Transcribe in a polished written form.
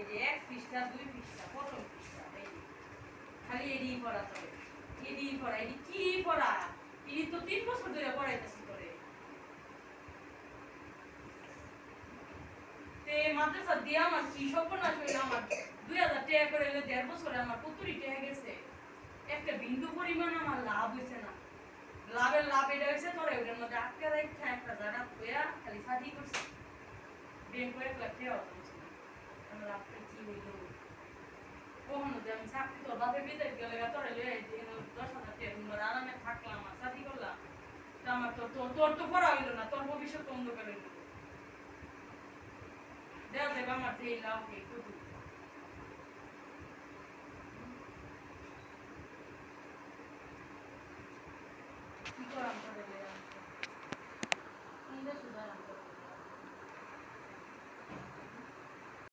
যে এক পৃষ্ঠা দুই পৃষ্ঠা প্রথম পৃষ্ঠা এই খালি এডি পড়া চলে এডি পড়া এডি কি পড়া এডি তো 3 বছর ধরে পড়াইতেছি করে তে মাদ্রাসা দিয়া আমার কি সর্বনাশ হইল আমার 2000 টাকা করে এলে 1.5 বছরে আমার 70 টাকা গেছে একটা বিন্দু পরিমাণ আমার লাভ হইছে না লাভ এটা হইছে তোরে ওটার মধ্যে আটকে রাখতে একটা জায়গা কইয়া খালি সাদি করছে ব্যাংক করে লাগতে হচ্ছে আমার লাভটা কি হইল কখনো যে আমি চাকরি তোর বাপে বিদেশ গেলে তোরে লয়ে 10,000 টাকা তোমরা আরামে থাকলাম আর সাদি করলাম তা আমার তোর তো পড়া হইল না তোর ভবিষ্যৎ অন্ধকার হইল দেওয়া যাবে আমার যে লাভ একটু কি করাম